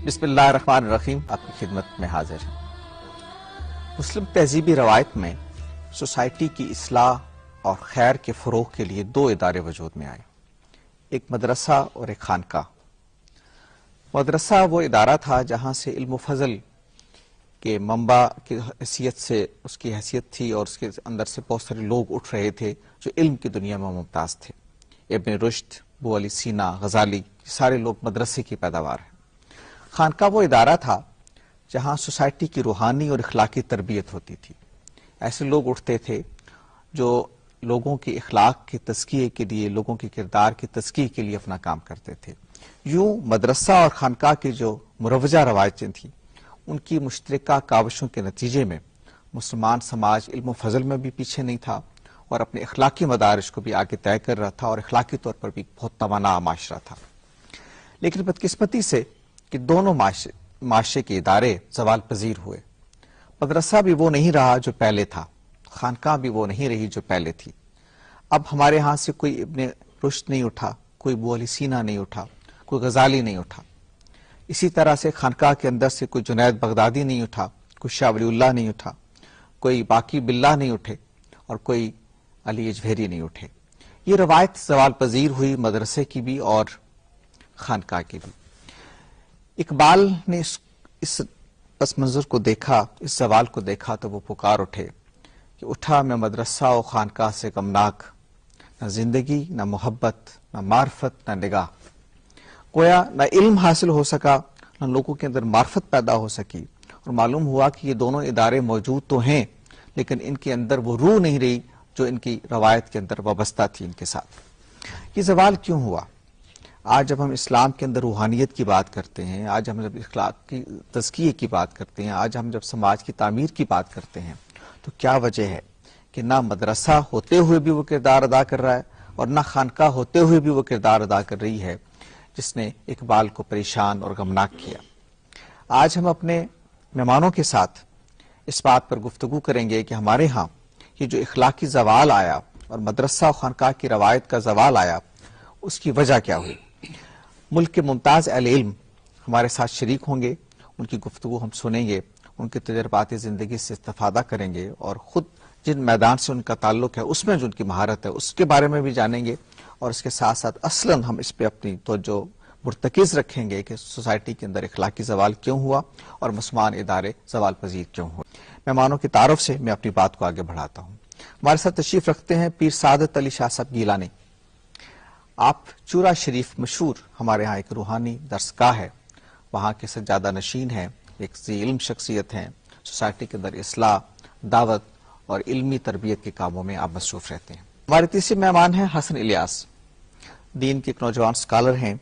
بسم اللہ الرحمن الرحیم، آپ کی خدمت میں حاضر ہیں۔ مسلم تہذیبی روایت میں سوسائٹی کی اصلاح اور خیر کے فروغ کے لیے دو ادارے وجود میں آئے، ایک مدرسہ اور ایک خانقاہ۔ مدرسہ وہ ادارہ تھا جہاں سے علم و فضل کے منبع کی حیثیت سے اس کی حیثیت تھی، اور اس کے اندر سے بہت سارے لوگ اٹھ رہے تھے جو علم کی دنیا میں ممتاز تھے۔ ابن رشد، ابو علی سینا، غزالی، یہ سارے لوگ مدرسے کی پیداوار ہیں۔ خانقاہ وہ ادارہ تھا جہاں سوسائٹی کی روحانی اور اخلاقی تربیت ہوتی تھی۔ ایسے لوگ اٹھتے تھے جو لوگوں کے اخلاق کے تزکیے کے لیے، لوگوں کے کردار کے تزکیے کے لیے اپنا کام کرتے تھے۔ یوں مدرسہ اور خانقاہ کی جو مروجہ روایتیں تھیں، ان کی مشترکہ کاوشوں کے نتیجے میں مسلمان سماج علم و فضل میں بھی پیچھے نہیں تھا، اور اپنے اخلاقی مدارج کو بھی آگے طے کر رہا تھا، اور اخلاقی طور پر بھی بہت توانا معاشرہ تھا۔ لیکن بدقسمتی سے کہ دونوں معاشرے کے ادارے زوال پذیر ہوئے۔ مدرسہ بھی وہ نہیں رہا جو پہلے تھا، خانقاہ بھی وہ نہیں رہی جو پہلے تھی۔ اب ہمارے ہاں سے کوئی ابن رشد نہیں اٹھا، کوئی ابو علی سینا نہیں اٹھا، کوئی غزالی نہیں اٹھا۔ اسی طرح سے خانقاہ کے اندر سے کوئی جنید بغدادی نہیں اٹھا، کوئی شاہ ولی اللہ نہیں اٹھا، کوئی باقی باللہ نہیں اٹھے، اور کوئی علی اجویری نہیں اٹھے۔ یہ روایت زوال پذیر ہوئی، مدرسے کی بھی اور خانقاہ کی بھی۔ اقبال نے اس پس منظر کو دیکھا، اس زوال کو دیکھا تو وہ پکار اٹھے کہ اٹھا میں مدرسہ و خانقاہ سے غمناک، نہ زندگی، نہ محبت، نہ معرفت، نہ نگاہ۔ گویا نہ علم حاصل ہو سکا، نہ لوگوں کے اندر معرفت پیدا ہو سکی، اور معلوم ہوا کہ یہ دونوں ادارے موجود تو ہیں لیکن ان کے اندر وہ روح نہیں رہی جو ان کی روایت کے اندر وابستہ تھی ان کے ساتھ۔ یہ زوال کیوں ہوا؟ آج جب ہم اسلام کے اندر روحانیت کی بات کرتے ہیں، آج ہم جب اخلاق کی تزکیے کی بات کرتے ہیں، آج ہم جب سماج کی تعمیر کی بات کرتے ہیں، تو کیا وجہ ہے کہ نہ مدرسہ ہوتے ہوئے بھی وہ کردار ادا کر رہا ہے، اور نہ خانقاہ ہوتے ہوئے بھی وہ کردار ادا کر رہی ہے جس نے اقبال کو پریشان اور غمناک کیا۔ آج ہم اپنے مہمانوں کے ساتھ اس بات پر گفتگو کریں گے کہ ہمارے ہاں یہ جو اخلاقی زوال آیا اور مدرسہ و خانقاہ کی روایت کا زوال آیا، اس کی وجہ کیا ہوئی۔ ملک کے ممتاز اہل علم ہمارے ساتھ شریک ہوں گے، ان کی گفتگو ہم سنیں گے، ان کے تجربات زندگی سے استفادہ کریں گے، اور خود جن میدان سے ان کا تعلق ہے، اس میں جو ان کی مہارت ہے، اس کے بارے میں بھی جانیں گے، اور اس کے ساتھ ساتھ اصلاً ہم اس پہ اپنی توجہ مرتکز رکھیں گے کہ سوسائٹی کے اندر اخلاقی زوال کیوں ہوا اور مسلمان ادارے زوال پذیر کیوں ہوئے۔ مہمانوں کی تعارف سے میں اپنی بات کو آگے بڑھاتا ہوں۔ ہمارے ساتھ تشریف رکھتے ہیں پیر سعادت علی شاہ صاحب گیلانی۔ آپ چورا شریف مشہور ہمارے ہاں ایک روحانی درسگاہ ہے، وہاں کے سجادہ نشین ہیں، ایک ذی علم شخصیت ہیں، سوسائٹی کے اندر اصلاح، دعوت اور علمی تربیت کے کاموں میں آپ مصروف رہتے ہیں۔ ہمارے تیسرے مہمان ہیں حسن الیاس، دین کے ایک نوجوان اسکالر ہیں۔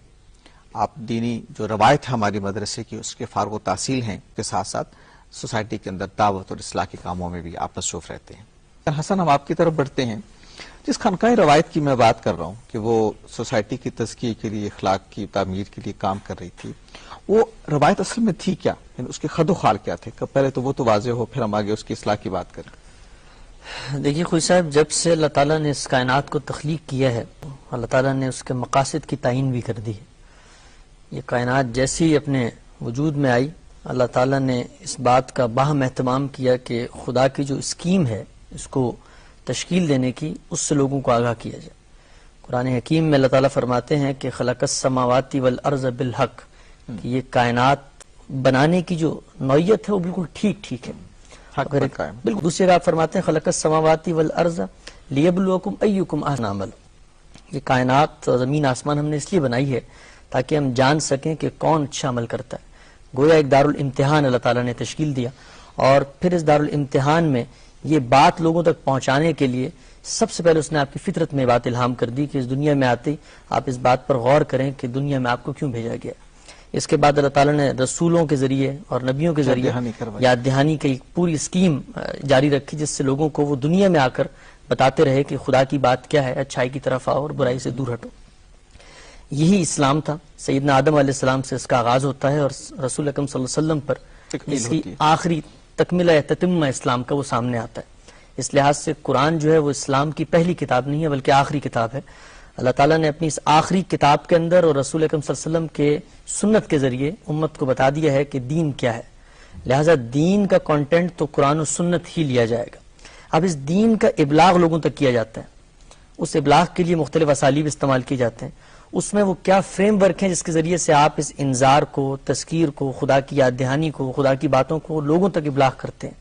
آپ دینی جو روایت ہے ہماری مدرسے کی، اس کے فارغ و تحصیل ہیں، کے ساتھ ساتھ سوسائٹی کے اندر دعوت اور اصلاح کے کاموں میں بھی آپ مصروف رہتے ہیں۔ حسن، ہم آپ کی طرف بڑھتے ہیں۔ جس خانقاہ روایت کی میں بات کر رہا ہوں کہ وہ سوسائٹی کی تزکیے کے لیے، اخلاق کی تعمیر کے لیے کام کر رہی تھی، وہ روایت اصل میں تھی کیا؟ یعنی اس کے خد و خال کیا تھے؟ پہلے تو وہ تو واضح ہو، پھر ہم آگے اس کی اصلاح کی بات کریں۔ دیکھیے خوش صاحب، جب سے اللہ تعالیٰ نے اس کائنات کو تخلیق کیا ہے، اللہ تعالیٰ نے اس کے مقاصد کی تعین بھی کر دی ہے۔ یہ کائنات جیسی اپنے وجود میں آئی، اللہ تعالیٰ نے اس بات کا باہم اہتمام کیا کہ خدا کی جو اسکیم ہے اس کو تشکیل دینے کی، اس سے لوگوں کو آگاہ کیا جائے۔ قرآن حکیم میں اللہ تعالیٰ فرماتے ہیں کہ خلق السماوات والارض بالحق، کہ یہ کائنات بنانے کی جو نوعیت ہے وہ بالکل ٹھیک ہے۔ بالکل دوسری جگہ آپ فرماتے ہیں خلق السماوات والارض لیبلوکم ایکم احسن عملا، یہ کائنات زمین آسمان ہم نے اس لیے بنائی ہے تاکہ ہم جان سکیں کہ کون اچھا عمل کرتا ہے۔ گویا ایک دارالامتحان اللہ تعالیٰ نے تشکیل دیا، اور پھر اس دارالامتحان میں یہ بات لوگوں تک پہنچانے کے لیے سب سے پہلے اس نے آپ کی فطرت میں بات الہام کر دی کہ اس دنیا میں آتے آپ اس بات پر غور کریں کہ دنیا میں آپ کو کیوں بھیجا گیا۔ اس کے بعد اللہ تعالیٰ نے رسولوں کے ذریعے اور نبیوں کے ذریعے یاد دہانی کی پوری اسکیم جاری رکھی، جس سے لوگوں کو وہ دنیا میں آ کر بتاتے رہے کہ خدا کی بات کیا ہے، اچھائی کی طرف آؤ اور برائی سے دور ہٹو۔ یہی اسلام تھا۔ سیدنا آدم علیہ السلام سے اس کا آغاز ہوتا ہے، اور رسول اکرم صلی اللہ علیہ وسلم پر اس کی آخری تکملہ تتمہ اسلام کا وہ سامنے آتا ہے۔ اس لحاظ سے قرآن جو ہے وہ اسلام کی پہلی کتاب نہیں ہے بلکہ آخری کتاب ہے۔ اللہ تعالیٰ نے اپنی اس آخری کتاب کے اندر اور رسول اکرم صلی اللہ علیہ وسلم کے سنت کے ذریعے امت کو بتا دیا ہے کہ دین کیا ہے. لہٰذا دین کا کانٹینٹ تو قرآن و سنت ہی لیا جائے گا. اب اس دین کا ابلاغ لوگوں تک کیا جاتا ہے. اس ابلاغ کے لیے مختلف اسالیب استعمال کیے جاتے ہیں. اس میں وہ کیا فریم ورک ہیں جس کے ذریعے سے آپ اس انذار کو، تذکیر کو، خدا کی یاد دہانی کو، خدا کی باتوں کو لوگوں تک ابلاغ کرتے ہیں.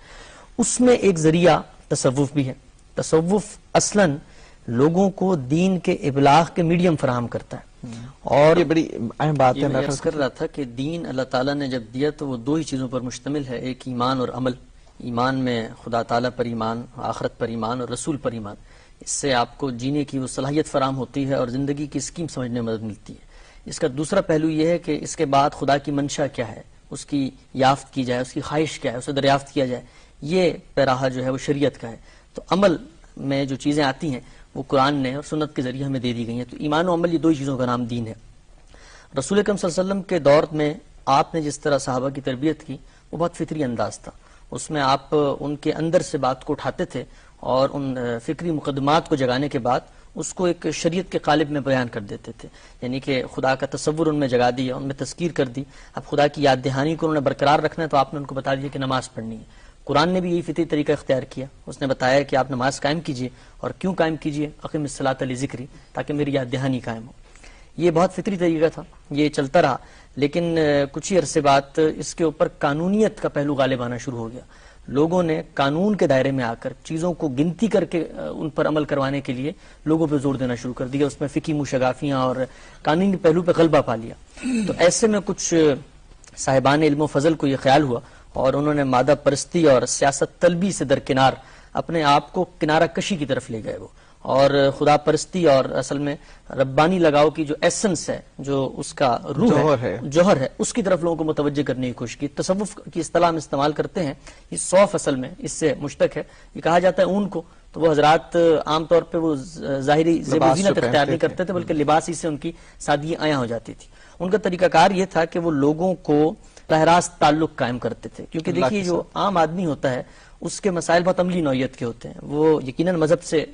اس میں ایک ذریعہ تصوف بھی ہے. تصوف اصلاً لوگوں کو دین کے ابلاغ کے میڈیم فراہم کرتا ہے. اور یہ بڑی اہم بات ہے. میں عرض کر رہا تھا کہ دین اللہ تعالیٰ نے جب دیا تو وہ دو ہی چیزوں پر مشتمل ہے، ایک ایمان اور عمل. ایمان میں خدا تعالیٰ پر ایمان، آخرت پر ایمان اور رسول پر ایمان. اس سے آپ کو جینے کی وہ صلاحیت فراہم ہوتی ہے اور زندگی کی اسکیم سمجھنے میں مدد ملتی ہے. اس کا دوسرا پہلو یہ ہے کہ اس کے بعد خدا کی منشا کیا ہے، اس کی یافت کی جائے، اس کی خواہش کیا ہے، اسے دریافت کیا جائے. یہ پیراہا جو ہے وہ شریعت کا ہے. تو عمل میں جو چیزیں آتی ہیں وہ قرآن نے اور سنت کے ذریعے ہمیں دے دی گئی ہیں. تو ایمان و عمل، یہ دو ہی چیزوں کا نام دین ہے. رسول اکرم صلی اللہ علیہ وسلم کے دور میں آپ نے جس طرح صحابہ کی تربیت کی وہ بہت فطری انداز تھا. اس میں آپ ان کے اندر سے بات کو اٹھاتے تھے اور ان فکری مقدمات کو جگانے کے بعد اس کو ایک شریعت کے قالب میں بیان کر دیتے تھے. یعنی کہ خدا کا تصور ان میں جگا دیا، ان میں تذکیر کر دی. اب خدا کی یاد دہانی کو انہوں نے برقرار رکھنا ہے تو آپ نے ان کو بتا دیا کہ نماز پڑھنی ہے. قرآن نے بھی یہی فطری طریقہ اختیار کیا. اس نے بتایا کہ آپ نماز قائم کیجئے. اور کیوں قائم کیجئے؟ اقیم الصلاۃ لذکری، تاکہ میری یاد دہانی قائم ہو. یہ بہت فطری طریقہ تھا، یہ چلتا رہا. لیکن کچھ ہی عرصے بعد اس کے اوپر قانونیت کا پہلو غالب آنا شروع ہو گیا. لوگوں نے قانون کے دائرے میں آ کر چیزوں کو گنتی کر کے ان پر عمل کروانے کے لیے لوگوں پہ زور دینا شروع کر دیا. اس میں فقہی مشگافیاں اور قانونی پہلو پہ غلبہ پا لیا. تو ایسے میں کچھ صاحبان علم و فضل کو یہ خیال ہوا اور انہوں نے مادہ پرستی اور سیاست طلبی سے درکنار اپنے آپ کو کنارہ کشی کی طرف لے گئے وہ، اور خدا پرستی اور اصل میں ربانی لگاؤ کی جو ایسنس ہے، جو اس کا روح ہے، جوہر ہے، اس کی طرف لوگوں کو متوجہ کرنے کی کوشش کی. تصوف کی اصطلاح ہم استعمال کرتے ہیں. یہ صوف اصل میں اس سے مشتق ہے. یہ کہا جاتا ہے اون کو. تو وہ حضرات عام طور پہ وہ ظاہری زیب و زینت اختیار نہیں کرتے تھے، بلکہ لباس ہی سے ان کی سادگی عیاں ہو جاتی تھی. ان کا طریقہ کار یہ تھا کہ وہ لوگوں کو براہ راست تعلق قائم کرتے تھے. کیونکہ دیکھیے جو عام آدمی ہوتا ہے اس کے مسائل بہت عملی نوعیت کے ہوتے ہیں. وہ یقیناً مذہب سے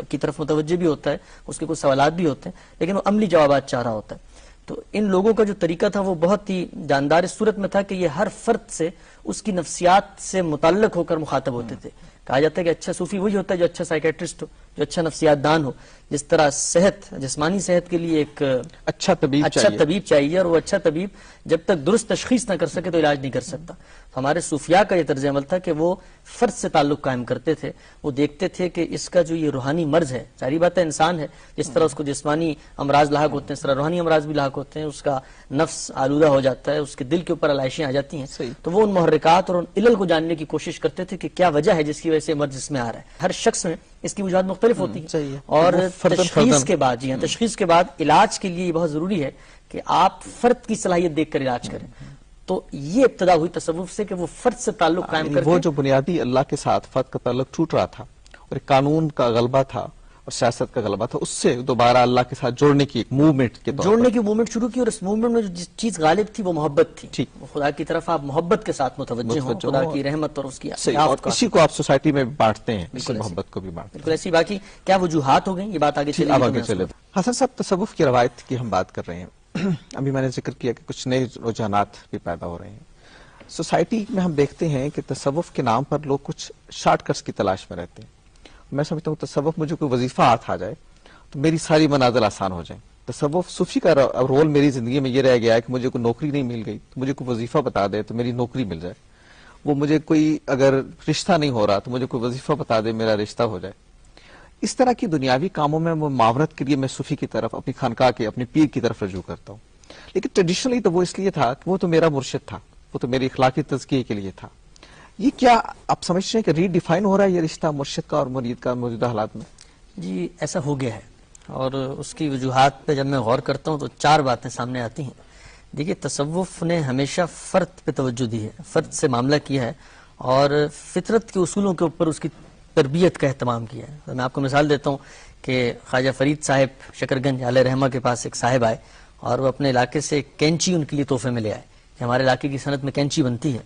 کی طرف متوجہ بھی ہوتا ہے، اس کے کچھ سوالات بھی ہوتے ہیں، لیکن وہ عملی جوابات چاہ رہا ہوتا ہے. تو ان لوگوں کا جو طریقہ تھا وہ بہت ہی جاندار اس صورت میں تھا کہ یہ ہر فرد سے اس کی نفسیات سے متعلق ہو کر مخاطب ہوتے تھے. کہا جاتا ہے کہ اچھا صوفی وہی ہوتا ہے جو اچھا سائیکیٹرسٹ ہو، جو اچھا نفسیات دان ہو. جس طرح صحت، جسمانی صحت کے لیے ایک اچھا طبیب چاہیے، اور وہ اچھا طبیب جب تک درست تشخیص نہ کر سکے تو علاج نہیں کر سکتا. ہمارے صوفیاء کا یہ طرز عمل تھا کہ وہ فرد سے تعلق قائم کرتے تھے. وہ دیکھتے تھے کہ اس کا جو یہ روحانی مرض ہے، ظاہری بات ہے انسان ہے، جس طرح اس کو جسمانی امراض لاحق ہوتے ہیں اس طرح روحانی امراض بھی لاحق ہوتے ہیں. اس کا نفس آلودہ ہو جاتا ہے، اس کے دل کے اوپر علائشیں آ جاتی ہیں. تو وہ ان محرکات اور ان علل کو جاننے کی کوشش کرتے تھے کہ کیا وجہ ہے جس کی وجہ سے مرض اس میں آ رہا ہے. ہر شخص میں اس کی وجوہات مختلف ہوتی ہیں، اور تشخیص کے بعد تشخیص کے بعد علاج کے لیے یہ بہت ضروری ہے کہ آپ فرد کی صلاحیت دیکھ کر علاج کریں. تو یہ ابتدا ہوئی تصوف سے کہ وہ فرد سے تعلق قائم کر وہ جو بنیادی اللہ کے ساتھ فرد کا تعلق ٹوٹ رہا تھا اور قانون کا غلبہ تھا اور سیاست کا غلبہ تھا، اس سے دوبارہ اللہ کے ساتھ جوڑنے کی ایک موومنٹ کے جوڑنے کی موومنٹ شروع کی. اور اس موومنٹ میں جو چیز غالب تھی وہ محبت تھی. خدا کی طرف آپ محبت کے ساتھ متوجہ ہوں، خدا کی رحمت اور اس کی اور اسی کو آپ سوسائٹی میں بانٹتے ہیں، اس محبت کو بھی بانٹتے ہیں. بالکل ایسی. باقی کیا وجوہات ہو گئی، یہ بات آگے چلے. حسن صاحب، تصوف کی روایت کی ہم بات کر رہے ہیں. ابھی میں نے ذکر کیا کہ کچھ نئے رجحانات بھی پیدا ہو رہے ہیں سوسائٹی میں. ہم دیکھتے ہیں کہ تصوف کے نام پر لوگ کچھ شارٹ کٹس کی تلاش میں رہتے ہیں. میں سمجھتا ہوں تصوف مجھے کوئی وظیفہ ہاتھ آ جائے تو میری ساری منازل آسان ہو جائیں. تصوف صوفی کا رول میری زندگی میں یہ رہ گیا ہے کہ مجھے کوئی نوکری نہیں مل گئی تو مجھے کوئی وظیفہ بتا دے تو میری نوکری مل جائے. وہ مجھے کوئی اگر رشتہ نہیں ہو رہا تو مجھے کوئی وظیفہ بتا دے میرا رشتہ ہو جائے. اس طرح کی دنیاوی کاموں میں وہ معاونت کے لیے میں صوفی کی طرف، اپنی خانقاہ کے، اپنے پیر کی طرف رجوع کرتا ہوں. لیکن ٹریڈیشنلی تو وہ اس لیے تھا کہ وہ تو میرا مرشد تھا، وہ تو میری اخلاقی تزکیے کے لیے تھا. یہ کیا آپ سمجھتے ہیں کہ ری ڈیفائن ہو رہا ہے یہ رشتہ مرشد کا اور مرید کا موجودہ حالات میں؟ جی ایسا ہو گیا ہے، اور اس کی وجوہات پہ جب میں غور کرتا ہوں تو چار باتیں سامنے آتی ہیں. دیکھیے تصوف نے ہمیشہ فرد پہ توجہ دی ہے، فرد سے معاملہ کیا ہے اور فطرت کے اصولوں کے اوپر اس کی تربیت کا اہتمام کیا ہے. میں آپ کو مثال دیتا ہوں کہ خواجہ فرید صاحب شکرگنج علیہ رحمہ کے پاس ایک صاحب آئے اور وہ اپنے علاقے سے ایک کینچی ان کے لیے تحفے میں لے آئے کہ ہمارے علاقے کی صنعت میں کینچی بنتی ہے.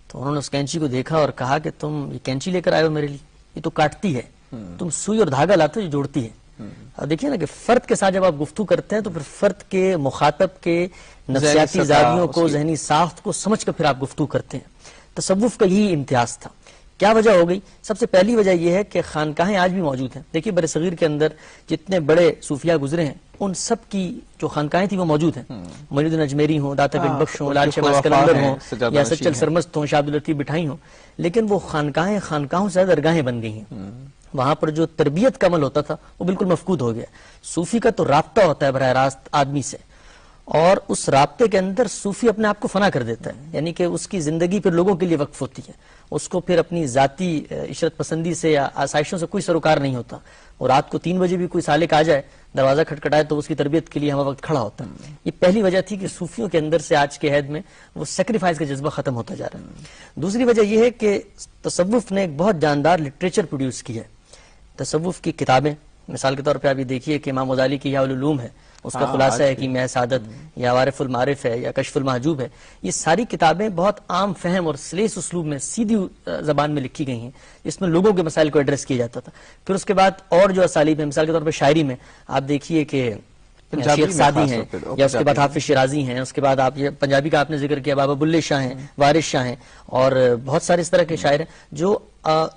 تو انہوں نے اس کینچی کو دیکھا اور کہا کہ تم یہ کینچی لے کر آئے ہو میرے لیے، یہ تو کاٹتی ہے، تم سوئی اور دھاگا لاتے ہو جو جوڑتی ہے. دیکھیے نا کہ فرد کے ساتھ جب آپ گفتگو کرتے ہیں تو پھر فرد کے مخاطب کے نفسیاتی زاویوں کو، ذہنی ساخت کو سمجھ کر پھر آپ گفتگو کرتے ہیں۔ تصوف کا یہی امتیاز تھا۔ کیا وجہ ہو گئی؟ سب سے پہلی وجہ یہ ہے کہ خانقاہیں آج بھی موجود ہیں۔ دیکھیے بر صغیر کے اندر جتنے بڑے صوفیاء گزرے ہیں ان سب کی جو خانقاہیں تھیں وہ موجود ہیں۔ مرید اجمیری ہوں، داتا بن بخش ہوں، لال شہباز کلندر ہوں، یا سچل سرمست ہوں، شاہ عبداللطیف بٹھائی ہوں، لیکن وہ خانقاہیں خانقاہوں سے زیادہ درگاہیں بن گئی ہیں۔ وہاں پر جو تربیت کا عمل ہوتا تھا وہ بالکل مفقود ہو گیا۔ صوفی کا تو رابطہ ہوتا ہے براہ راست آدمی سے، اور اس رابطے کے اندر صوفی اپنے آپ کو فنا کر دیتا ہے، یعنی کہ اس کی زندگی پھر لوگوں کے لیے وقف ہوتی ہے، اس کو پھر اپنی ذاتی عشرت پسندی سے یا آسائشوں سے کوئی سروکار نہیں ہوتا۔ اور رات کو 3 بجے بھی کوئی سالک آ جائے، دروازہ کھٹکھٹائے تو اس کی تربیت کے لیے ہمہ وقت کھڑا ہوتا ہے۔ یہ پہلی وجہ تھی کہ صوفیوں کے اندر سے آج کے عہد میں وہ سیکریفائز کا جذبہ ختم ہوتا جا رہا ہے۔ دوسری وجہ یہ ہے کہ تصوف نے ایک بہت جاندار لٹریچر پروڈیوس کیا ہے۔ تصوف کی کتابیں مثال کے طور پہ ابھی دیکھیے کہ امام غزالی کی احیاء العلوم ہے، اس کا خلاصہ ہے کہ میں سعادت، یا وارف المعارف ہے، یا کشف المحجوب ہے۔ یہ ساری کتابیں بہت عام فہم اور سلیس اسلوب میں سیدھی زبان میں لکھی گئی ہیں، جس میں لوگوں کے مسائل کو ایڈریس کیا جاتا تھا۔ پھر اس کے بعد اور جو اسالیب ہیں، مثال کے طور پہ شاعری میں آپ دیکھیے کہ شیخ سعدی ہیں، یا اس کے بعد حافظ شیرازی ہیں، اس کے بعد آپ یہ پنجابی کا آپ نے ذکر کیا بابا بلے شاہ ہیں، وارث شاہ ہیں، اور بہت سارے اس طرح کے شاعر ہیں جو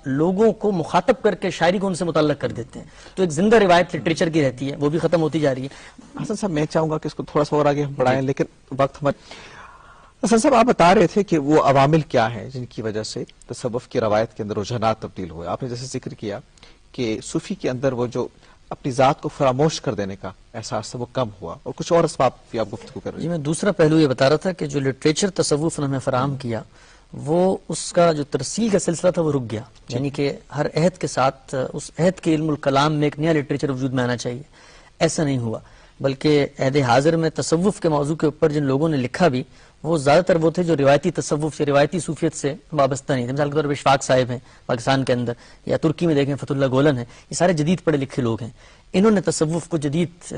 لوگوں کو مخاطب کر کے شاعری کو ان سے متعلق کر دیتے ہیں۔ تو ایک زندہ روایت لٹریچر کی رہتی ہے، وہ بھی ختم ہوتی جا رہی ہے۔ حسن صاحب میں چاہوں گا کہ اس کو تھوڑا سا اور آگے ہم بڑھائیں، لیکن وقت ہمارے حسن صاحب آپ بتا رہے تھے کہ وہ عوامل کیا ہیں جن کی وجہ سے تصوف کی روایت کے اندر رجحانات تبدیل ہوئے۔ آپ نے جیسے ذکر کیا کہ صوفی کے اندر وہ جو اپنی ذات کو فراموش کر دینے کا احساس تھا وہ کم ہوا، اور کچھ اور اسباب بھی آپ گفتگو کر رہے ہیں۔ میں دوسرا پہلو یہ بتا رہا تھا کہ جو لٹریچر تصوف نے ہمیں فراہم کیا وہ اس کا جو ترسیل کا سلسلہ تھا وہ رک گیا، یعنی کہ ہر عہد کے ساتھ اس عہد کے علم الکلام میں ایک نیا لٹریچر وجود میں آنا چاہیے، ایسا نہیں ہوا، بلکہ عہد حاضر میں تصوف کے موضوع کے اوپر جن لوگوں نے لکھا بھی وہ زیادہ تر وہ تھے جو روایتی تصوف سے، روایتی صوفیت سے وابستہ نہیں تھے۔ مثال کے طور پر اشفاق صاحب ہیں پاکستان کے اندر، یا ترکی میں دیکھیں فتح اللہ گولن ہیں، یہ سارے جدید پڑھے لکھے لوگ ہیں۔ انہوں نے تصوف کو جدید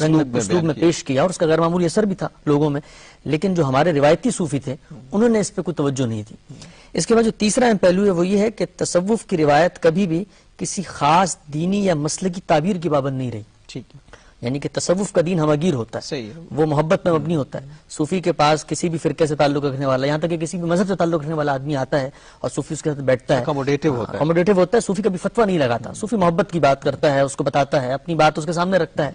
رنگ اسلوب میں پیش کیا، اور اس کا غیر معمولی اثر بھی تھا لوگوں میں، لیکن جو ہمارے روایتی صوفی تھے انہوں نے اس پہ کوئی توجہ نہیں دی۔ اس کے بعد جو تیسرا اہم پہلو ہے وہ یہ ہے کہ تصوف کی روایت کبھی بھی کسی خاص دینی یا مسلکی تعبیر کی پابند نہیں رہی، ٹھیک ہے، یعنی کہ تصوف کا دین ہمگیر ہوتا ہے، صحیح ہے، وہ محبت میں مبنی ہوتا ہے۔ صوفی کے پاس کسی بھی فرقے سے تعلق رکھنے والا، یہاں تک کہ کسی بھی مذہب سے تعلق رکھنے والا آدمی آتا ہے اور صوفی اس کے ساتھ بیٹھتا ہے، اکوموڈیٹو ہوتا ہے، اکوموڈیٹو ہوتا ہے، صوفی کبھی فتویٰ نہیں لگاتا، صوفی محبت کی بات کرتا ہے، اس کو بتاتا ہے، اپنی بات اس کے سامنے رکھتا ہے۔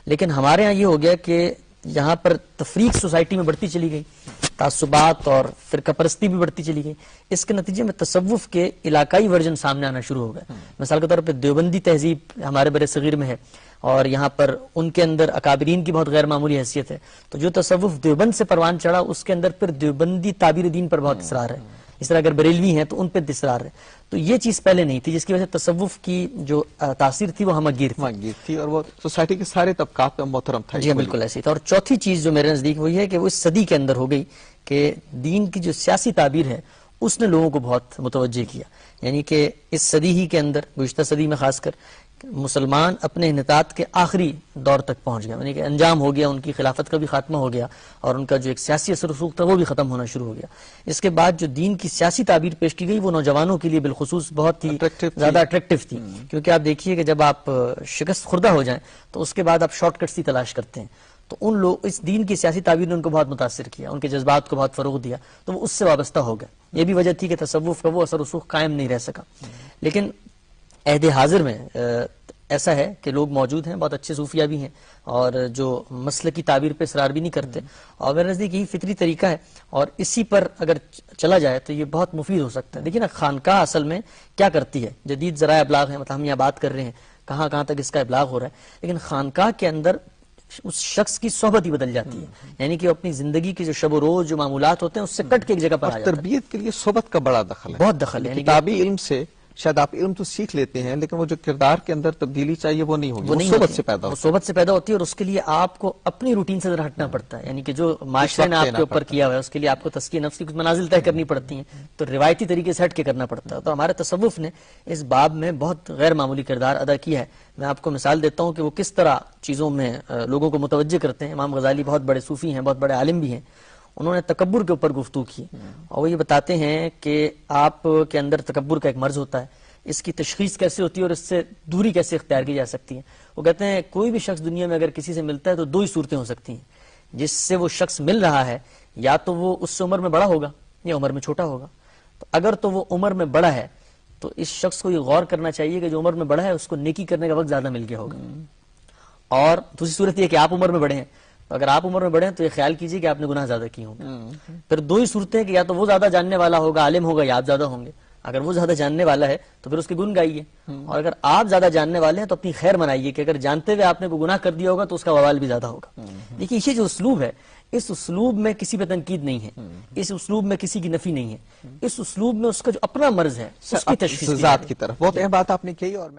لیکن ہمارے ہاں یہ ہو گیا کہ یہاں پر تفریق سوسائٹی میں بڑھتی چلی گئی، تعصبات اور فرقہ پرستی بھی بڑھتی چلی گئی۔ اس کے نتیجے میں تصوف کے علاقائی ورژن سامنے آنا شروع ہو گئے۔ مثال کے طور پہ دیوبندی تہذیب ہمارے بر صغیر میں ہے، اور یہاں پر ان کے اندر اکابرین کی بہت غیر معمولی حیثیت ہے، تو جو تصوف دیوبند سے پروان چڑھا اس کے اندر پھر دیوبندی تعبیر دین پر بہت اصرار ہے۔ اس طرح اگر بریلوی ہیں تو ان پہ اصرار ہے، تو یہ چیز پہلے نہیں تھی، جس کی وجہ سے تصوف کی جو تاثیر تھی وہ ہمگیر تھی، اور وہ سوسائٹی کے سارے طبقات میں محترم تھا۔ جی بالکل ایسی تھا۔ اور چوتھی چیز جو میرے نزدیک وہ یہ ہے کہ وہ اس صدی کے اندر ہو گئی کہ دین کی جو سیاسی تعبیر ہے اس نے لوگوں کو بہت متوجہ کیا، یعنی کہ اس صدی ہی کے اندر، گزشتہ صدی میں خاص کر، مسلمان اپنے انحطاط کے آخری دور تک پہنچ گیا، یعنی کہ انجام ہو گیا، ان کی خلافت کا بھی خاتمہ ہو گیا، اور ان کا جو ایک سیاسی اثر رسوخ تھا وہ بھی ختم ہونا شروع ہو گیا۔ اس کے بعد جو دین کی سیاسی تعبیر پیش کی گئی وہ نوجوانوں کے لیے بالخصوص بہت ہی زیادہ اٹریکٹیو تھی، کیونکہ آپ دیکھیے کہ جب آپ شکست خوردہ ہو جائیں تو اس کے بعد آپ شارٹ کٹس ہی تلاش کرتے ہیں، تو ان لوگ اس دین کی سیاسی تعبیر نے ان کو بہت متاثر کیا، ان کے جذبات کو بہت فروغ دیا، تو وہ اس سے وابستہ ہو گئے۔ یہ بھی وجہ تھی کہ تصوف کا وہ اثر رسوخ قائم نہیں رہ سکا۔ لیکن عہد حاضر میں ایسا ہے کہ لوگ موجود ہیں، بہت اچھے صوفیہ بھی ہیں، اور جو مسلک کی تعبیر پہ اصرار بھی نہیں کرتے، اور میرے نزدیک یہی فطری طریقہ ہے، اور اسی پر اگر چلا جائے تو یہ بہت مفید ہو سکتا ہے۔ دیکھیے نا، خانقاہ اصل میں کیا کرتی ہے؟ جدید ذرائع ابلاغ ہیں، مطلب ہم یہاں بات کر رہے ہیں کہاں کہاں تک اس کا ابلاغ ہو رہا ہے، لیکن خانقاہ کے اندر اس شخص کی صحبت ہی بدل جاتی ہے، یعنی کہ اپنی زندگی کے جو شب و روز جو معمولات ہوتے ہیں اس سے کٹ کے ایک جگہ پر آ جاتا ہے۔ تربیت کے لیے صحبت کا بڑا دخل ہے، بہت دخل ہے، کتابی علم سے شاید آپ علم تو سیکھ لیتے ہیں لیکن وہ جو کردار کے اندر تبدیلی چاہیے وہ نہیں ہوگی، وہ صحبت سے پیدا ہوتی ہے، وہ صحبت سے پیدا ہوتی ہے، اور اس کے لیے آپ کو اپنی روٹین سے ذرا ہٹنا پڑتا ہے، یعنی کہ جو معاشرے نے آپ کے اوپر کیا ہوا ہے اس کے لیے آپ کو تزکیہ نفس کی کچھ منازل طے کرنی پڑتی ہیں، تو روایتی طریقے سے ہٹ کے کرنا پڑتا ہے۔ تو ہمارے تصوف نے اس باب میں بہت غیر معمولی کردار ادا کیا ہے۔ میں آپ کو مثال دیتا ہوں کہ وہ کس طرح چیزوں میں لوگوں کو متوجہ کرتے ہیں۔ امام غزالی بہت بڑے صوفی ہیں، بہت بڑے عالم بھی ہیں، انہوں نے تکبر کے اوپر گفتگو کی، اور وہ یہ بتاتے ہیں کہ آپ کے اندر تکبر کا ایک مرض ہوتا ہے، اس کی تشخیص کیسے ہوتی ہے اور اس سے دوری کیسے اختیار کی جا سکتی ہے. وہ کہتے ہیں کوئی بھی شخص دنیا میں اگر کسی سے ملتا ہے تو دو ہی صورتیں ہو سکتی ہیں. جس سے وہ شخص مل رہا ہے یا تو وہ اس سے عمر میں بڑا ہوگا یا عمر میں چھوٹا ہوگا. تو اگر تو وہ عمر میں بڑا ہے تو اس شخص کو یہ غور کرنا چاہیے کہ جو عمر میں بڑا ہے اس کو نیکی کرنے کا وقت زیادہ مل گیا ہوگا. اور دوسری صورت یہ کہ آپ عمر میں بڑے ہیں تو اگر آپ عمر میں بڑے ہیں تو یہ خیال کیجئے کہ آپ نے گناہ زیادہ کیے ہوں گے. پھر دو ہی صورتیں کہ یا تو وہ زیادہ جاننے والا ہوگا، عالم ہوگا، یا آپ زیادہ ہوں گے. اگر وہ زیادہ جاننے والا ہے تو پھر اس کے گن گائیے، اور اگر آپ زیادہ جاننے والے ہیں تو اپنی خیر منائیے کہ اگر جانتے ہوئے آپ نے کوئی گناہ کر دیا ہوگا تو اس کا وبال بھی زیادہ ہوگا. دیکھیے یہ جو اسلوب ہے، اس اسلوب میں کسی پہ تنقید نہیں ہے، اس اسلوب میں کسی کی نفی نہیں ہے، اس اسلوب میں اس کا جو اپنا مرض ہے اس کی تشخیص ذات کی طرف بہت اہم بات آپ نے کہی. اور میں